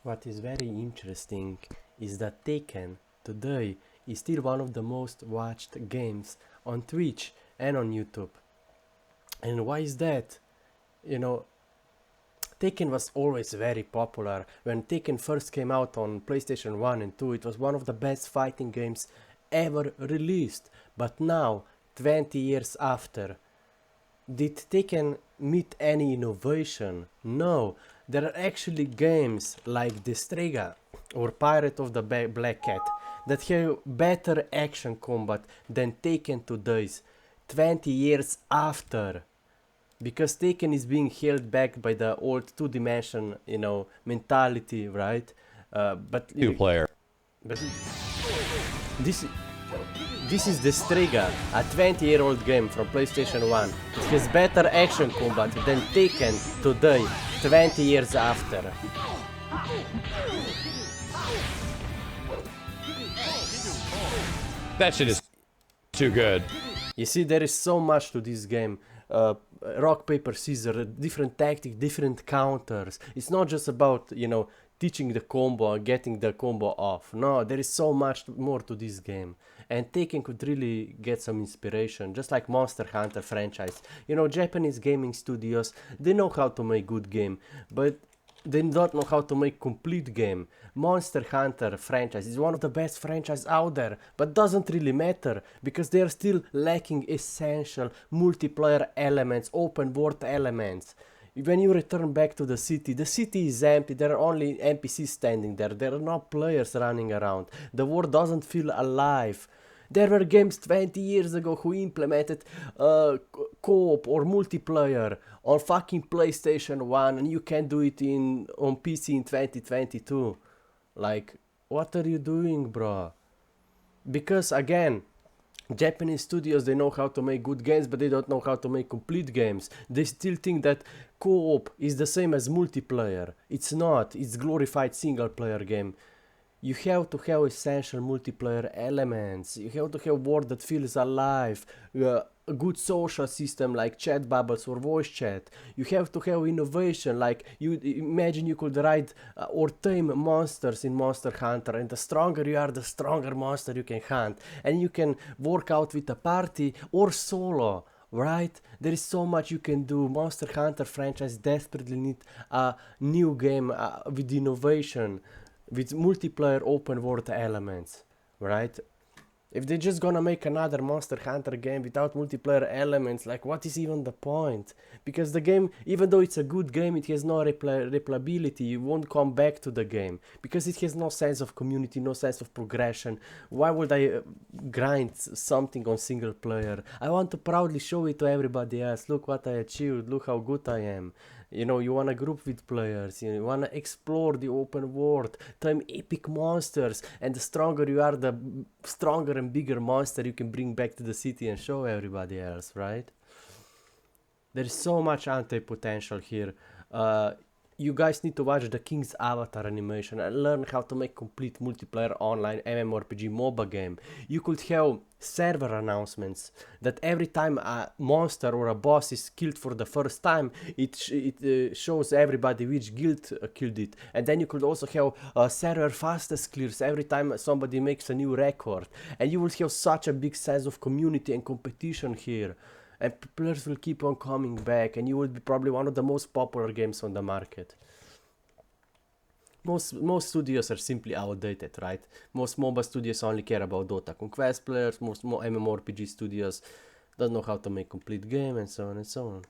What is very interesting is that Tekken today is still one of the most watched games on Twitch and on YouTube. And why is that? You know, Tekken was always very popular. When Tekken first came out on PlayStation 1 and 2, it was one of the best fighting games ever released. But now, 20 years after, did Tekken meet any innovation? No. There are actually games like Destrega or Pirate of the Black Cat that have better action combat than Tekken today's 20 years after. Because Tekken is being held back by the old two-dimension, mentality, right? But Two-player. But this is the Destrega, a 20-year-old game from PlayStation 1. It has better action combat than Tekken today, 20 years after. That shit is too good. You see, there is so much to this game. Rock, paper, scissors, different tactics, different counters. It's not just about, teaching the combo and getting the combo off. No, there is so much more to this game. And Tekken could really get some inspiration, just like Monster Hunter franchise. Japanese gaming studios, they know how to make good game, but they don't know how to make complete game. Monster Hunter franchise is one of the best franchises out there, but doesn't really matter because they are still lacking essential multiplayer elements, open world elements. When you return back to the city is empty, there are only NPCs standing there, there are no players running around, the world doesn't feel alive. There were games 20 years ago who implemented co-op or multiplayer on fucking PlayStation 1 and you can do it on PC in 2022. Like, what are you doing, bro? Because again, Japanese studios, they know how to make good games, but they don't know how to make complete games. They still think that co-op is the same as multiplayer. It's not, it's glorified single player game. You have to have essential multiplayer elements. You have to have a world that feels alive. A good social system like chat bubbles or voice chat. You have to have innovation, like you imagine you could ride or tame monsters in Monster Hunter, and the stronger you are, the stronger monster you can hunt. And you can work out with a party or solo, right? There is so much you can do. Monster Hunter franchise desperately need a new game with innovation, with multiplayer open world elements, right? If they're just gonna make another Monster Hunter game without multiplayer elements, like what is even the point? Because the game, even though it's a good game, it has no replayability. You won't come back to the game because it has no sense of community, no sense of progression. Why would I grind something on single player? I want to proudly show it to everybody else. Look what I achieved, look how good I am. You wanna group with players, you wanna explore the open world, tame epic monsters, and the stronger you are, the stronger and bigger monster you can bring back to the city and show everybody else, right? There is so much anti-potential here. You guys need to watch the King's Avatar animation and learn how to make complete multiplayer online MMORPG MOBA game. You could have server announcements that every time a monster or a boss is killed for the first time, it shows everybody which guild killed it. And then you could also have server fastest clears every time somebody makes a new record. And you will have such a big sense of community and competition here. And players will keep on coming back, and you will be probably one of the most popular games on the market. Most studios are simply outdated, right? Most MOBA studios only care about Dota Conquest players, most MMORPG studios don't know how to make complete game, and so on and so on.